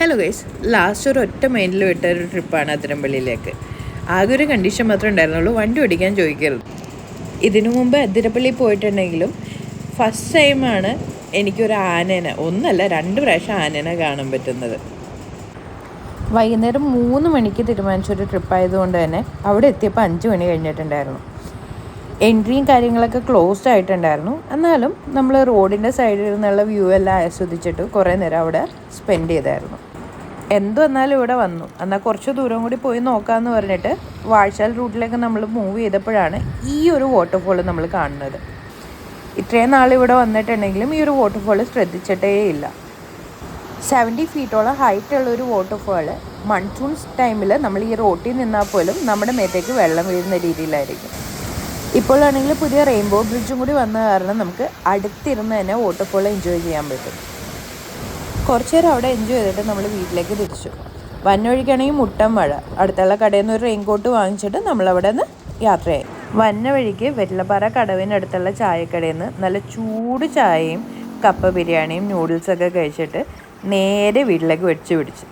Hello guys, last ഒറ്റ മൈൻഡിൽ വിട്ട ഒരു ട്രിപ്പാണ് അതിരപ്പള്ളിയിലേക്ക്. ആകെ ഒരു കണ്ടീഷൻ മാത്രമേ ഉണ്ടായിരുന്നുള്ളൂ, വണ്ടി ഓടിക്കാൻ ചോദിക്കരുത്. ഇതിനു മുമ്പ് അതിരപ്പള്ളി പോയിട്ടുണ്ടെങ്കിലും ഫസ്റ്റ് ടൈമാണ് എനിക്കൊരു ആനേനെ, ഒന്നല്ല 2 പ്രാവശ്യം ആനേനെ കാണാൻ പറ്റുന്നത്. വൈകുന്നേരം 3 മണിക്ക് തീരുമാനിച്ചൊരു ട്രിപ്പായതുകൊണ്ട് തന്നെ അവിടെ എത്തിയപ്പോൾ 5 മണി കഴിഞ്ഞിട്ടുണ്ടായിരുന്നു. എൻട്രിയും കാര്യങ്ങളൊക്കെ ക്ലോസ്ഡ് ആയിട്ടുണ്ടായിരുന്നു. എന്നാലും നമ്മൾ റോഡിൻ്റെ സൈഡിൽ നിന്നുള്ള വ്യൂ എല്ലാം ആസ്വദിച്ചിട്ട് കുറേ നേരം അവിടെ സ്പെൻഡ് ചെയ്തായിരുന്നു. എന്തു വന്നാലും ഇവിടെ വന്നു, എന്നാൽ കുറച്ച് ദൂരം കൂടി പോയി നോക്കാമെന്ന് പറഞ്ഞിട്ട് വാഴച്ചാൽ റൂട്ടിലേക്ക് നമ്മൾ മൂവ് ചെയ്തപ്പോഴാണ് ഈ ഒരു വാട്ടർഫോൾ നമ്മൾ കാണുന്നത്. ഇത്രയും നാൾ ഇവിടെ വന്നിട്ടുണ്ടെങ്കിലും ഈ ഒരു വാട്ടർഫോൾ ശ്രദ്ധിച്ചിട്ടേ ഇല്ല. 70 ഫീറ്റോളം ഹൈറ്റുള്ള ഒരു വാട്ടർഫോൾ മൺസൂൺ ടൈമിൽ നമ്മൾ ഈ റോട്ടിൽ നിന്നാൽ പോലും നമ്മുടെ മേത്തേക്ക് വെള്ളം വീഴുന്ന രീതിയിലായിരിക്കും. ഇപ്പോഴാണെങ്കിൽ പുതിയ റെയിൻബോ ബ്രിഡ്ജും കൂടി വന്ന കാരണം നമുക്ക് അടുത്തിരുന്ന് തന്നെ വാട്ടർഫോൾ എൻജോയ് ചെയ്യാൻ പറ്റും. കുറച്ച് നേരം അവിടെ എൻജോയ് ചെയ്തിട്ട് നമ്മൾ വീട്ടിലേക്ക് തിരിച്ചു. വന്നവഴിക്കാണെങ്കിൽ മുട്ടം മഴ. അടുത്തുള്ള കടയിൽ നിന്ന് ഒരു റെയിൻകോട്ട് വാങ്ങിച്ചിട്ട് നമ്മളവിടെ നിന്ന് യാത്രയായി. വന്ന വഴിക്ക് വെറ്റിലപ്പാറ കടവിനടുത്തുള്ള ചായക്കടയിൽ നിന്ന് നല്ല ചൂട് ചായയും കപ്പ ബിരിയാണിയും നൂഡിൽസൊക്കെ കഴിച്ചിട്ട് നേരെ വീട്ടിലേക്ക് വെച്ച് പിടിച്ചു.